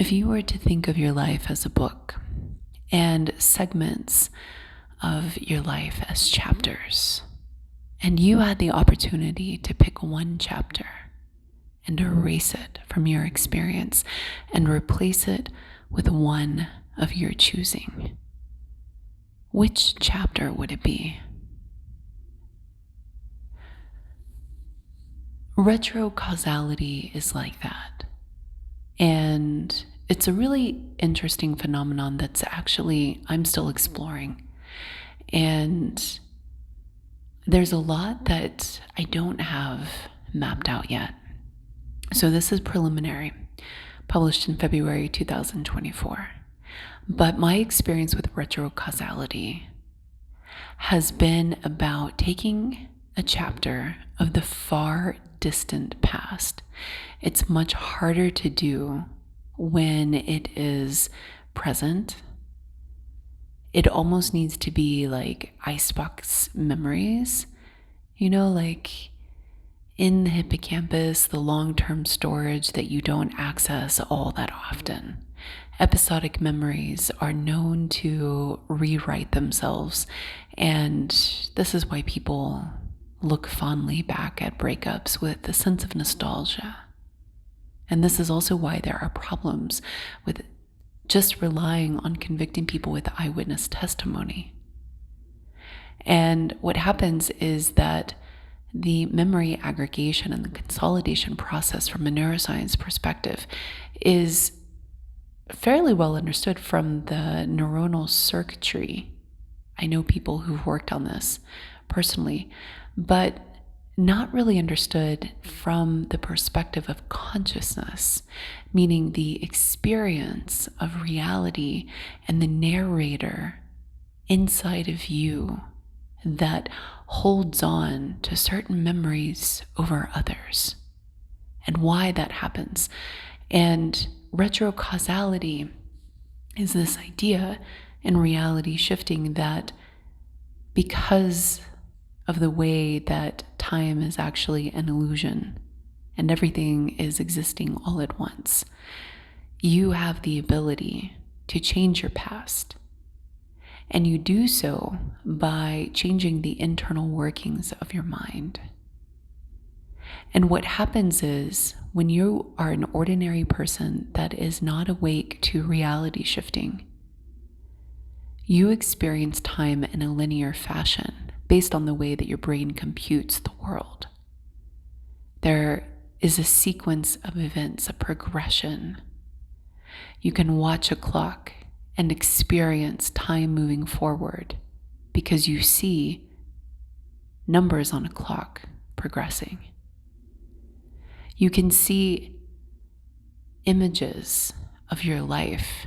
If you were to think of your life as a book and segments of your life as chapters, and you had the opportunity to pick one chapter and erase it from your experience and replace it with one of your choosing, which chapter would it be? Retrocausality is like that. And it's a really interesting phenomenon that's actually, I'm still exploring. And there's a lot that I don't have mapped out yet. So this is preliminary, published in February 2024. But my experience with retrocausality has been about taking a chapter of the far distant past. It's much harder to do when it is present. It almost needs to be like icebox memories, like in the hippocampus, the long-term storage that you don't access all that often. Episodic memories are known to rewrite themselves, and this is why people look fondly back at breakups with a sense of nostalgia. And this is also why there are problems with just relying on convicting people with eyewitness testimony. And what happens is that the memory aggregation and the consolidation process from a neuroscience perspective is fairly well understood from the neuronal circuitry. I know people who've worked on this personally, but not really understood from the perspective of consciousness, meaning the experience of reality and the narrator inside of you that holds on to certain memories over others, and why that happens. And retrocausality is this idea in reality shifting that because of the way that time is actually an illusion and everything is existing all at once, you have the ability to change your past. And you do so by changing the internal workings of your mind. And what happens is when you are an ordinary person that is not awake to reality shifting, you experience time in a linear fashion based on the way that your brain computes the world. There is a sequence of events, a progression. You can watch a clock and experience time moving forward because you see numbers on a clock progressing. You can see images of your life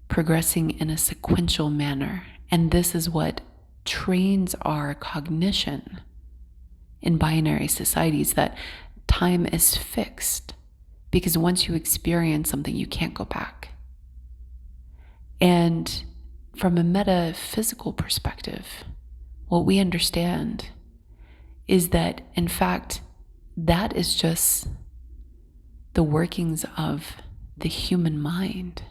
progressing in a sequential manner, and this is what trains our cognition in binary societies, that time is fixed because once you experience something, you can't go back. And from a metaphysical perspective, what we understand is that, in fact, that is just the workings of the human mind.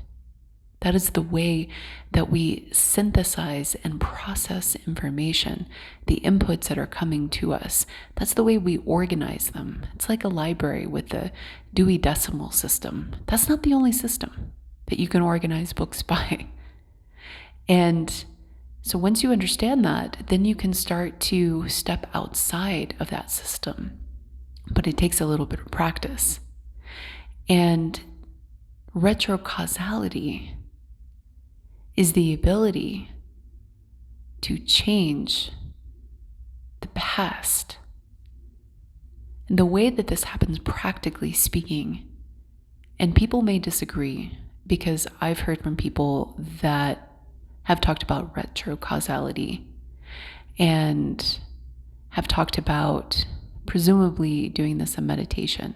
That is the way that we synthesize and process information, the inputs that are coming to us. That's the way we organize them. It's like a library with the Dewey Decimal System. That's not the only system that you can organize books by. And so once you understand that, then you can start to step outside of that system. But it takes a little bit of practice. And retrocausality is the ability to change the past. And the way that this happens, practically speaking, and people may disagree because I've heard from people that have talked about retrocausality and have talked about presumably doing this in meditation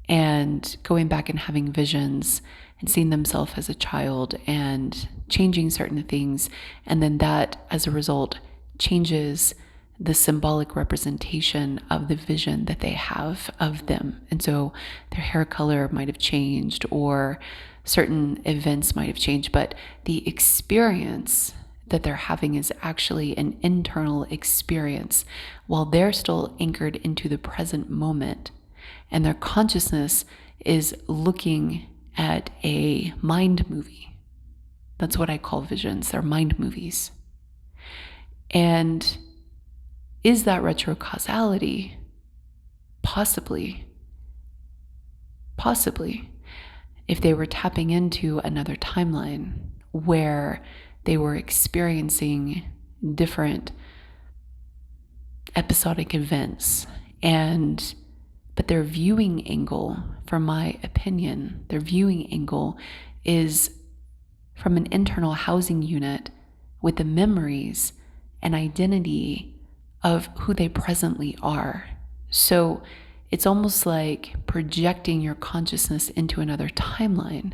and going back and having visions and seeing themselves as a child and changing certain things. And then that, as a result, changes the symbolic representation of the vision that they have of them. And so their hair color might have changed, or certain events might have changed, but the experience that they're having is actually an internal experience while they're still anchored into the present moment. And their consciousness is looking at a mind movie. That's what I call visions. They're mind movies. And is that retrocausality? Possibly. Possibly. If they were tapping into another timeline where they were experiencing different episodic events, but their viewing angle, from my opinion, their viewing angle is from an internal housing unit with the memories and identity of who they presently are. So it's almost like projecting your consciousness into another timeline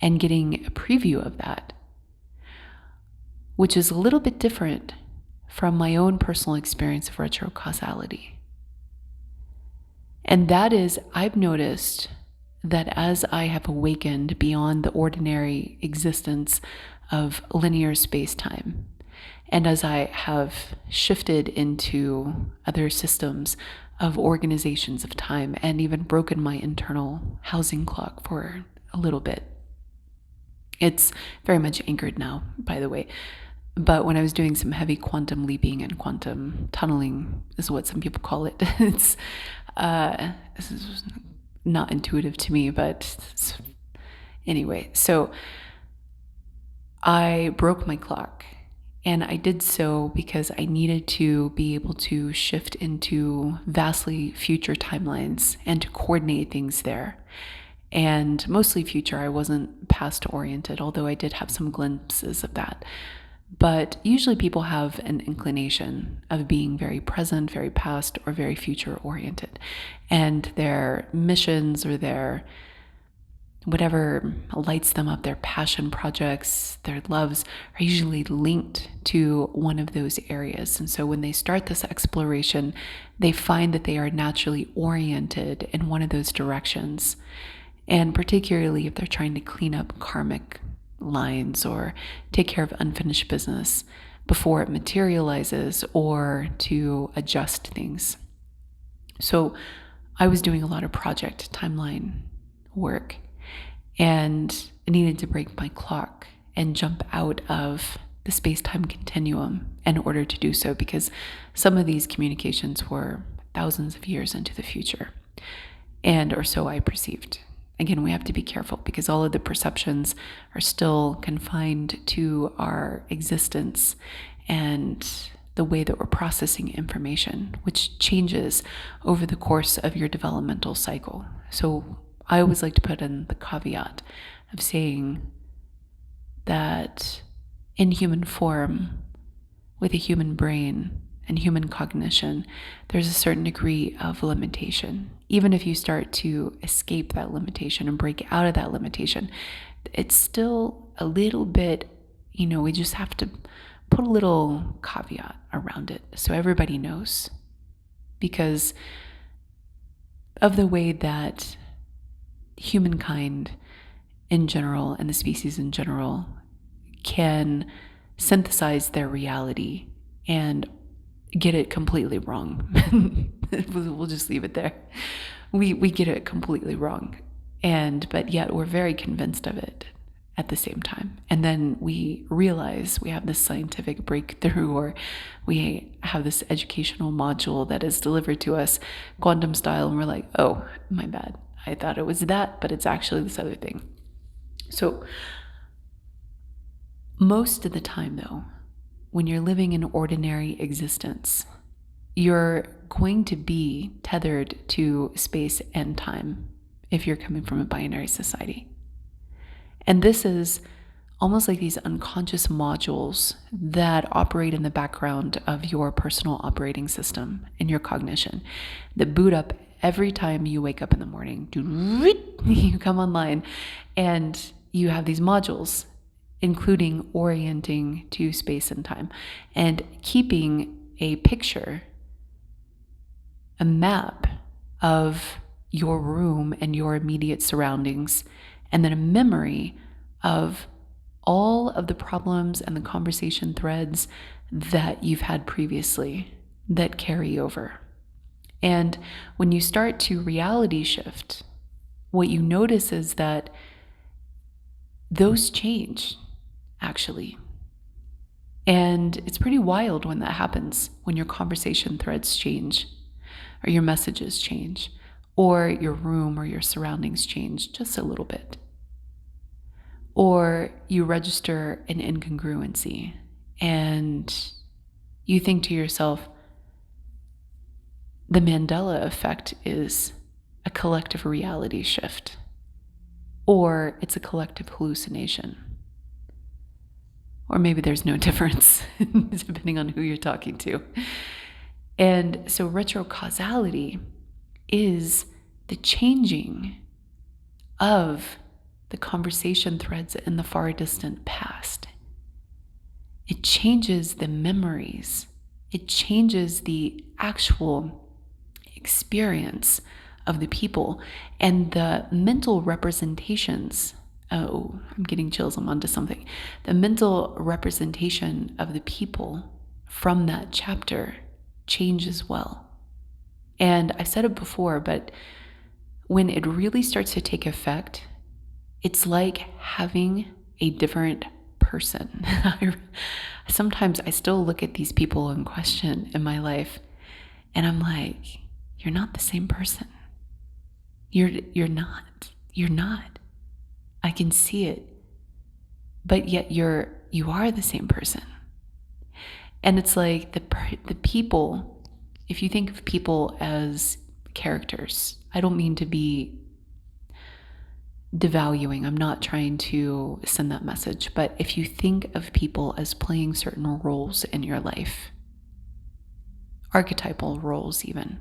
and getting a preview of that, which is a little bit different from my own personal experience of retrocausality. And that is, I've noticed that as I have awakened beyond the ordinary existence of linear space-time, and as I have shifted into other systems of organizations of time, and even broken my internal housing clock for a little bit. It's very much anchored now, by the way. But when I was doing some heavy quantum leaping and quantum tunneling, is what some people call it. This is not intuitive to me, but anyway. So I broke my clock. And I did so because I needed to be able to shift into vastly future timelines and to coordinate things there. And mostly future. I wasn't past oriented, although I did have some glimpses of that. But usually people have an inclination of being very present, very past, or very future oriented. And their missions or their whatever lights them up, their passion projects, their loves, are usually linked to one of those areas. And so when they start this exploration, they find that they are naturally oriented in one of those directions. And particularly if they're trying to clean up karmic lines or take care of unfinished business before it materializes, or to adjust things. So I was doing a lot of project timeline work, and I needed to break my clock and jump out of the space-time continuum in order to do so, because some of these communications were thousands of years into the future, or so I perceived. Again, we have to be careful because all of the perceptions are still confined to our existence and the way that we're processing information, which changes over the course of your developmental cycle. So I always like to put in the caveat of saying that in human form, with a human brain and human cognition, there's a certain degree of limitation. Even if you start to escape that limitation and break out of that limitation, it's still a little bit, we just have to put a little caveat around it so everybody knows. Because of the way that humankind in general and the species in general can synthesize their reality and get it completely wrong. We'll just leave it there. We get it completely wrong, but yet we're very convinced of it at the same time. And then we realize we have this scientific breakthrough, or we have this educational module that is delivered to us quantum style, and we're like, oh, my bad. I thought it was that, but it's actually this other thing. So most of the time, though, when you're living an ordinary existence, you're going to be tethered to space and time if you're coming from a binary society. And this is almost like these unconscious modules that operate in the background of your personal operating system and your cognition that boot up every time you wake up in the morning. You come online and you have these modules, including orienting to space and time and keeping a picture, a map of your room and your immediate surroundings, and then a memory of all of the problems and the conversation threads that you've had previously that carry over. And when you start to reality shift, what you notice is that those change, actually. And it's pretty wild when that happens, when your conversation threads change, or your messages change, or your room or your surroundings change just a little bit. Or you register an incongruency and you think to yourself, the Mandela effect is a collective reality shift, or it's a collective hallucination. Or maybe there's no difference, depending on who you're talking to. And so retrocausality is the changing of the conversation threads in the far distant past. It changes the memories. It changes the actual experience of the people and the mental representations. Oh, I'm getting chills. I'm onto something. The mental representation of the people from that chapter changes as well. And I've said it before, but when it really starts to take effect, it's like having a different person. Sometimes I still look at these people in question in my life, and I'm like, you're not the same person. You're not. I can see it. But yet you are the same person. And it's like the people, if you think of people as characters, I don't mean to be devaluing. I'm not trying to send that message. But if you think of people as playing certain roles in your life, archetypal roles even,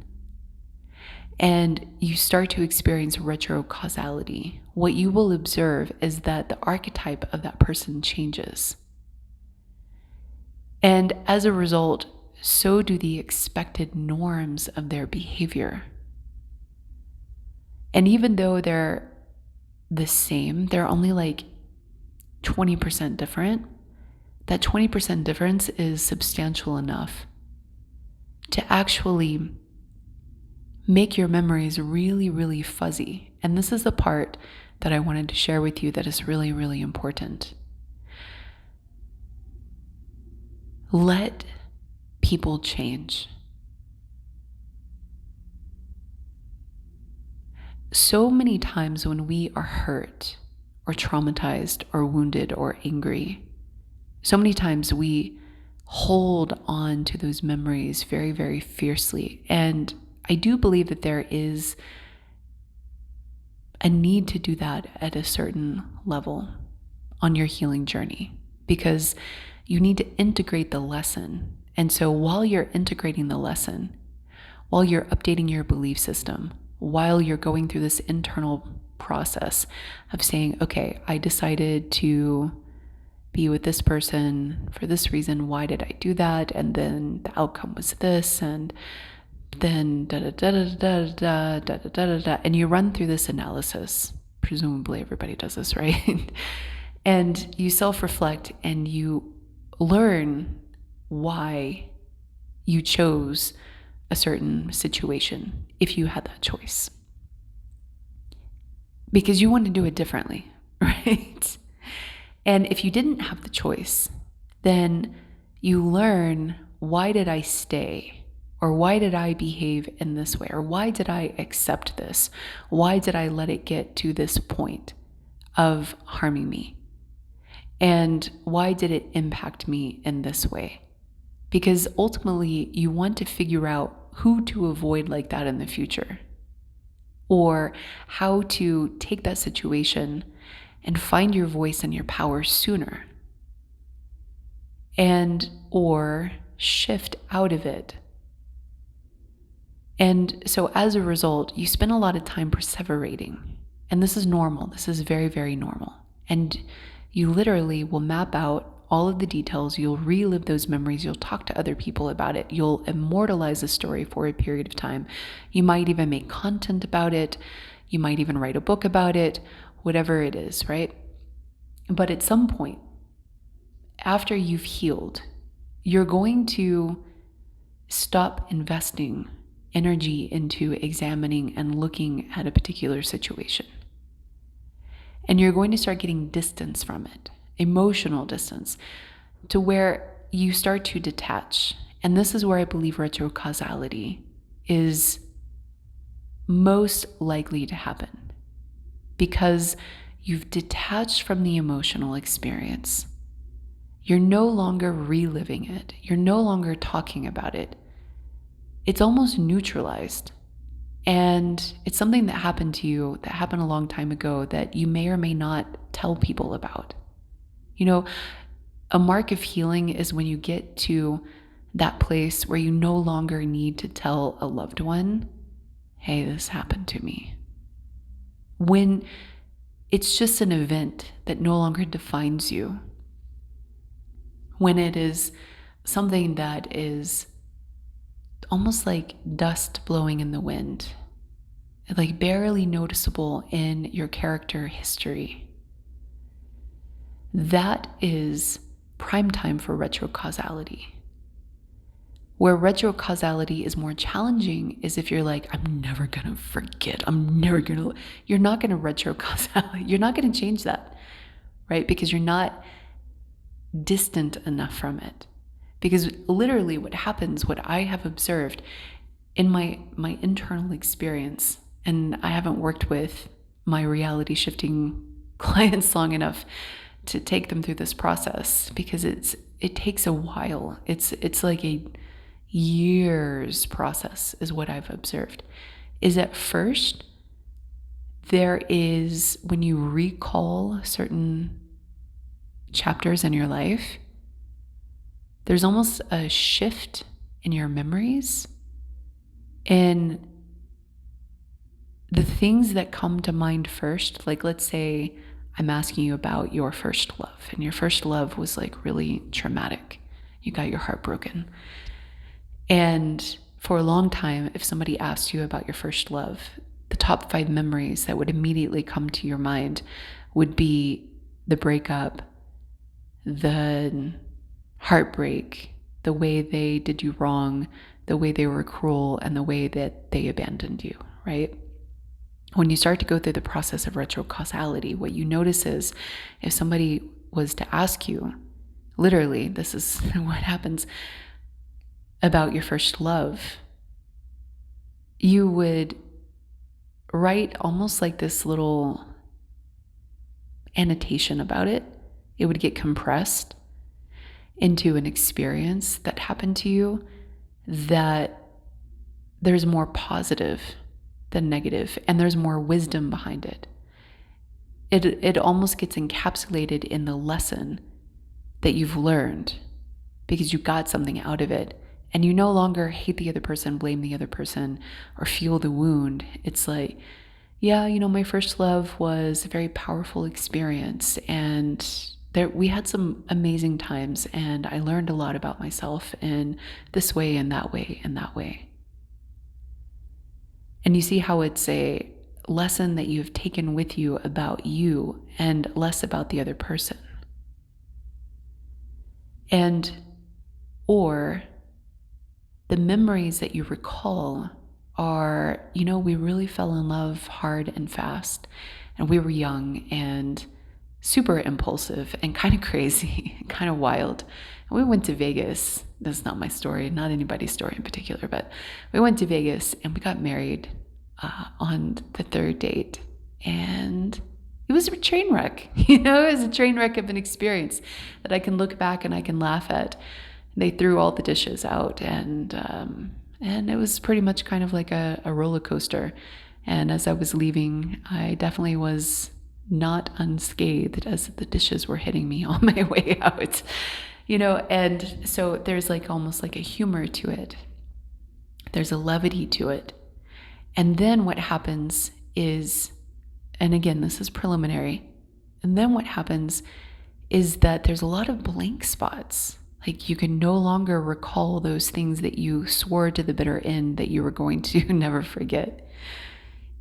and you start to experience retrocausality, what you will observe is that the archetype of that person changes. And as a result, so do the expected norms of their behavior. And even though they're the same, they're only like 20% different. That 20% difference is substantial enough to actually make your memories really, really fuzzy. And this is the part that I wanted to share with you that is really, really important. Let people change. So many times when we are hurt or traumatized or wounded or angry, so many times we hold on to those memories very, very fiercely. And I do believe that there is a need to do that at a certain level on your healing journey, because you need to integrate the lesson. And so while you're integrating the lesson, while you're updating your belief system, while you're going through this internal process of saying, okay, I decided to be with this person for this reason. Why did I do that? And then the outcome was this, and then da da da da da da da da da da. And you run through this analysis. Presumably everybody does this, right? And you self-reflect and you learn why you chose a certain situation if you had that choice. Because you want to do it differently, right? And if you didn't have the choice, then you learn, why did I stay? Or why did I behave in this way? Or why did I accept this? Why did I let it get to this point of harming me? And why did it impact me in this way? Because ultimately, you want to figure out who to avoid like that in the future, or how to take that situation and find your voice and your power sooner, and or shift out of it. And so as a result, you spend a lot of time perseverating. And this is normal. This is very, very normal. And you literally will map out all of the details. You'll relive those memories. You'll talk to other people about it. You'll immortalize a story for a period of time. You might even make content about it. You might even write a book about it, whatever it is, right? But at some point, after you've healed, you're going to stop investing energy into examining and looking at a particular situation. And you're going to start getting distance from it, emotional distance, to where you start to detach. And this is where I believe retrocausality is most likely to happen, because you've detached from the emotional experience. You're no longer reliving it. You're no longer talking about it. It's almost neutralized. And it's something that happened to you, that happened a long time ago, that you may or may not tell people about. You know, a mark of healing is when you get to that place where you no longer need to tell a loved one, hey, this happened to me. When it's just an event that no longer defines you. When it is something that is almost like dust blowing in the wind, like barely noticeable in your character history. That is prime time for retrocausality. Where retrocausality is more challenging is if you're like, I'm never gonna forget, you're not gonna retrocausality, you're not gonna change that, right? Because you're not distant enough from it. Because literally what happens, what I have observed in my internal experience, and I haven't worked with my reality shifting clients long enough to take them through this process, because it takes a while. It's like a years process is what I've observed. Is at first there is, when you recall certain chapters in your life, there's almost a shift in your memories, and the things that come to mind first, like let's say I'm asking you about your first love, and your first love was like really traumatic. You got your heart broken. And for a long time, if somebody asked you about your first love, the top 5 memories that would immediately come to your mind would be the breakup, the heartbreak, the way they did you wrong, the way they were cruel, and the way that they abandoned you, right? When you start to go through the process of retrocausality, what you notice is if somebody was to ask you, literally, this is what happens, about your first love, you would write almost like this little annotation about it. It would get compressed into an experience that happened to you that there's more positive than negative, and there's more wisdom behind it. It almost gets encapsulated in the lesson that you've learned, because you got something out of it, and you no longer hate the other person, blame the other person, or feel the wound. It's like, yeah, my first love was a very powerful experience, and we had some amazing times, and I learned a lot about myself in this way and that way and that way. And you see how it's a lesson that you've taken with you about you and less about the other person. Or the memories that you recall are, we really fell in love hard and fast, and we were young and super impulsive and kind of crazy, kind of wild. And we went to Vegas. That's not my story, not anybody's story in particular, but we went to Vegas and we got married on the 3rd date. And it was a train wreck. It was a train wreck of an experience that I can look back and I can laugh at. They threw all the dishes out, and it was pretty much kind of like a roller coaster. And as I was leaving, I definitely was not unscathed as the dishes were hitting me on my way out, and so there's like almost like a humor to it. There's a levity to it. And then what happens is, and again, this is preliminary, and then what happens is that there's a lot of blank spots. Like you can no longer recall those things that you swore to the bitter end that you were going to never forget.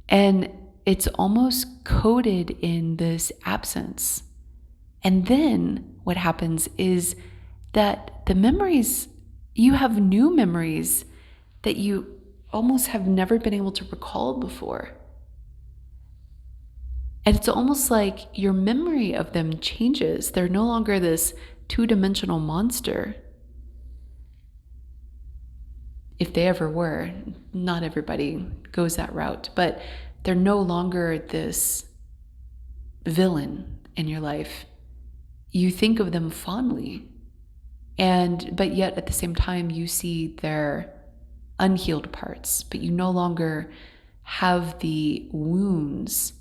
And it's almost coded in this absence. And then what happens is that the memories, you have new memories that you almost have never been able to recall before. And it's almost like your memory of them changes. They're no longer this two-dimensional monster. If they ever were, not everybody goes that route, but they're no longer this villain in your life. You think of them fondly, but yet at the same time you see their unhealed parts, but you no longer have the wounds.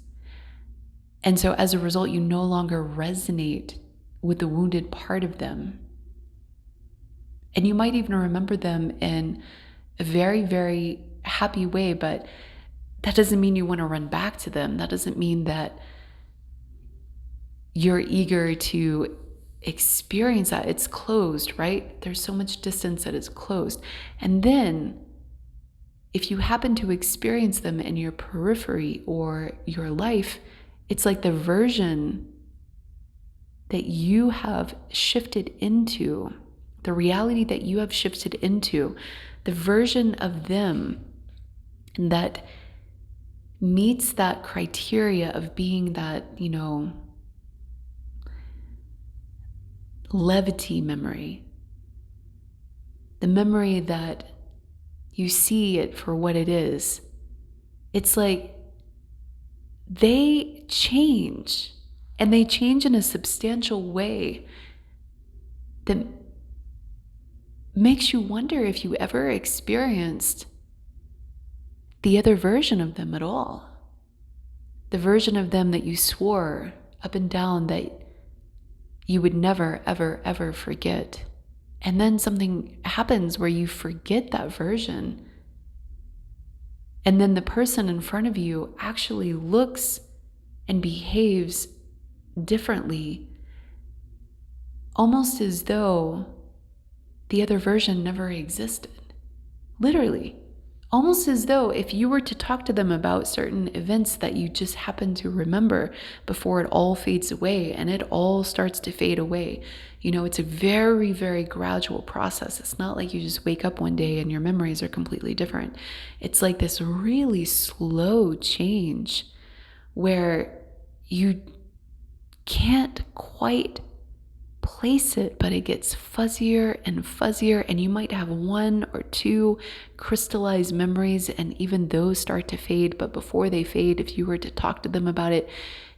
And so as a result, you no longer resonate with the wounded part of them. And you might even remember them in a very, very happy way, but that doesn't mean you want to run back to them. That doesn't mean that you're eager to experience that. It's closed, right? There's so much distance that it's closed. And then if you happen to experience them in your periphery or your life, it's like the version that you have shifted into, the reality that you have shifted into, the version of them that meets that criteria of being that, levity memory, the memory that you see it for what it is. It's like they change, and they change in a substantial way that makes you wonder if you ever experienced the other version of them at all. The version of them that you swore up and down that you would never, ever, ever forget. And then something happens where you forget that version. And then the person in front of you actually looks and behaves differently, almost as though the other version never existed. Literally. Almost as though if you were to talk to them about certain events that you just happen to remember before it all fades away, and it all starts to fade away. It's a very, very gradual process. It's not like you just wake up one day and your memories are completely different. It's like this really slow change where you can't quite place it, but it gets fuzzier and fuzzier, and you might have one or two crystallized memories, and even those start to fade. But before they fade, if you were to talk to them about it,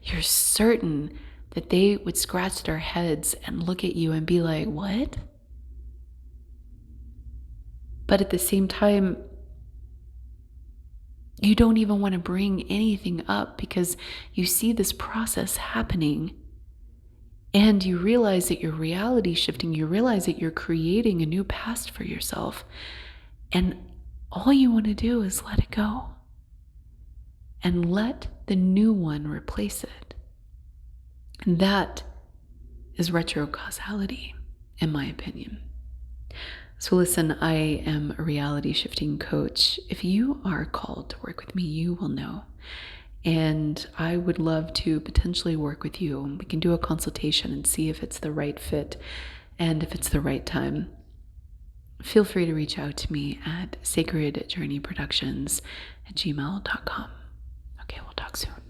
you're certain that they would scratch their heads and look at you and be like, what? But at the same time, you don't even want to bring anything up because you see this process happening. And you realize that your reality is shifting. You realize that you're creating a new past for yourself. And all you want to do is let it go. And let the new one replace it. And that is retrocausality, in my opinion. So listen, I am a reality shifting coach. If you are called to work with me, you will know. And I would love to potentially work with you. We can do a consultation and see if it's the right fit and if it's the right time. Feel free to reach out to me at sacredjourneyproductions@gmail.com. Okay, we'll talk soon.